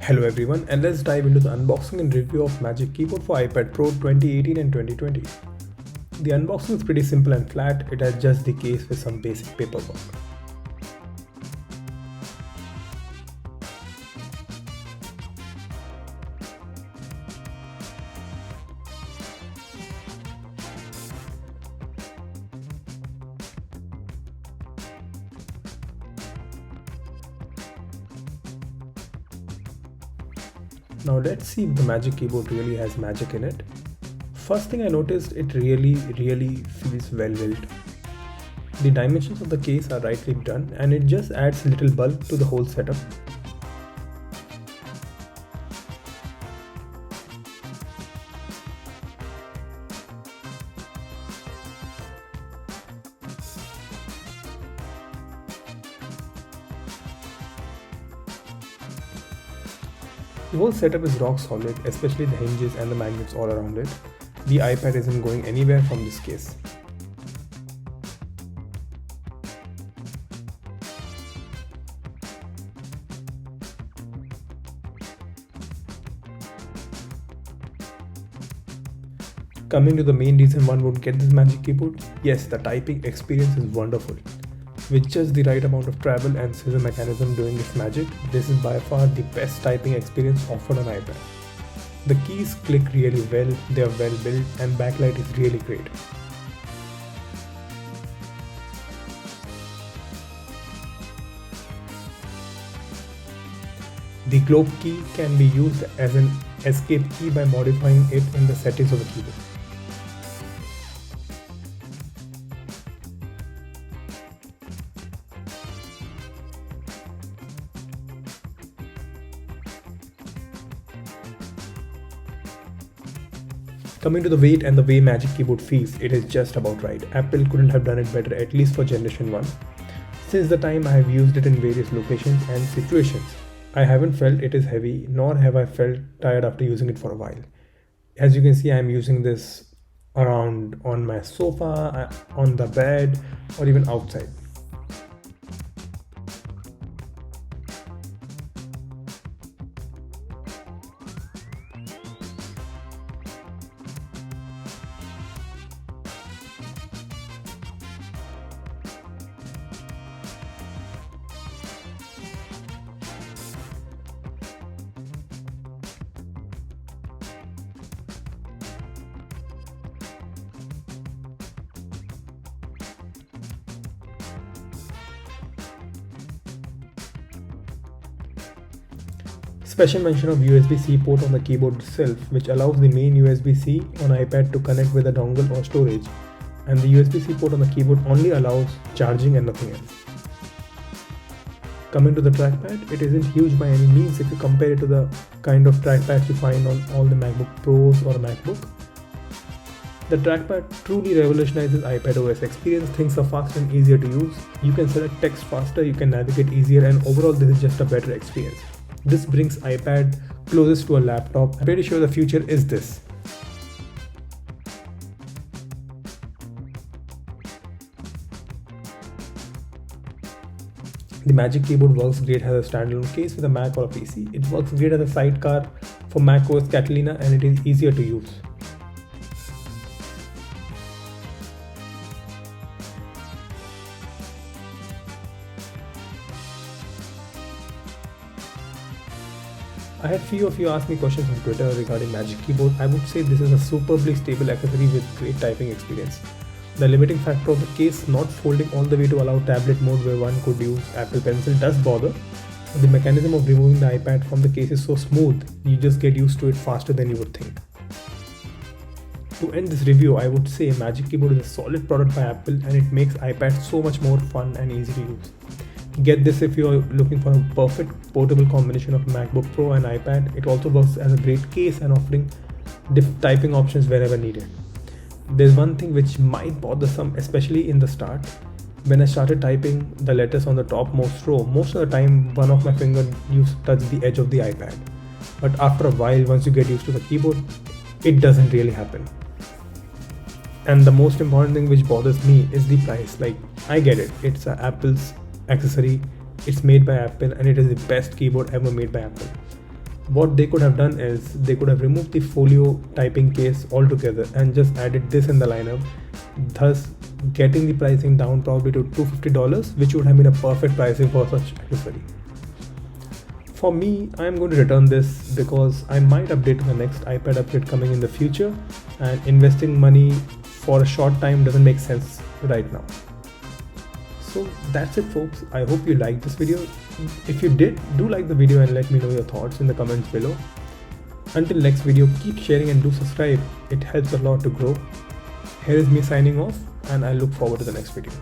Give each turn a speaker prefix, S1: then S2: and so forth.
S1: Hello everyone, and let's dive into the unboxing and review of Magic Keyboard for iPad Pro 2018 and 2020. The unboxing is pretty simple and flat. It has just the case with some basic paperwork. Now let's see if the Magic Keyboard really has magic in it. First thing I noticed, it really feels well built. The dimensions of the case are rightly done and it just adds a little bulk to the whole setup. The whole setup is rock solid, especially the hinges and the magnets all around it. The iPad isn't going anywhere from this case. Coming to the main reason one would get this Magic Keyboard, yes, the typing experience is wonderful. With just the right amount of travel and scissor mechanism doing its magic, this is by far the best typing experience offered on iPad. The keys click really well, they are well built and backlight is really great. The globe key can be used as an escape key by modifying it in the settings of the keyboard. Coming to the weight and the way Magic Keyboard feels, it is just about right. Apple couldn't have done it better, at least for Generation 1. Since the time I have used it in various locations and situations, I haven't felt it is heavy, nor have I felt tired after using it for a while. As you can see, I am using this around on my sofa, on the bed, or even outside. Special mention of USB-C port on the keyboard itself, which allows the main USB-C on iPad to connect with a dongle or storage, and the USB-C port on the keyboard only allows charging and nothing else. Coming to the trackpad, it isn't huge by any means if you compare it to the kind of trackpads you find on all the MacBook Pros or MacBook. The trackpad truly revolutionizes iPadOS experience. Things are faster and easier to use. You can select text faster, you can navigate easier, and overall this is just a better experience. This brings iPad closest to a laptop. I'm pretty sure the future is this. The Magic Keyboard works great as a standalone case with a Mac or a PC. It works great as a sidecar for macOS Catalina and it is easier to use. I had few of you ask me questions on Twitter regarding Magic Keyboard. I would say this is a superbly stable accessory with great typing experience. The limiting factor of the case not folding all the way to allow tablet mode where one could use Apple Pencil does bother. The mechanism of removing the iPad from the case is so smooth, you just get used to it faster than you would think. To end this review, I would say Magic Keyboard is a solid product by Apple and it makes iPad so much more fun and easy to use. Get this if you are looking for a perfect portable combination of MacBook Pro and iPad. It also works as a great case and offering typing options wherever needed. There's one thing which might bother some, especially in the start. When I started typing the letters on the topmost row, most of the time one of my fingers used to touch the edge of the iPad. But after a while, once you get used to the keyboard, it doesn't really happen. And the most important thing which bothers me is the price. Like, I get it, it's Apple's accessory, it's made by Apple and it is the best keyboard ever made by Apple. What they could have done is they could have removed the folio typing case altogether and just added this in the lineup, thus getting the pricing down probably to $250, which would have been a perfect pricing for such accessory. For me, I'm going to return this because I might update to the next iPad upgrade coming in the future, and investing money for a short time doesn't make sense right now. So that's it, folks. I hope you liked this video. If you did, do like the video and let me know your thoughts in the comments below. Until next video, keep sharing and do subscribe. It helps a lot to grow. Here is me signing off, and I look forward to the next video.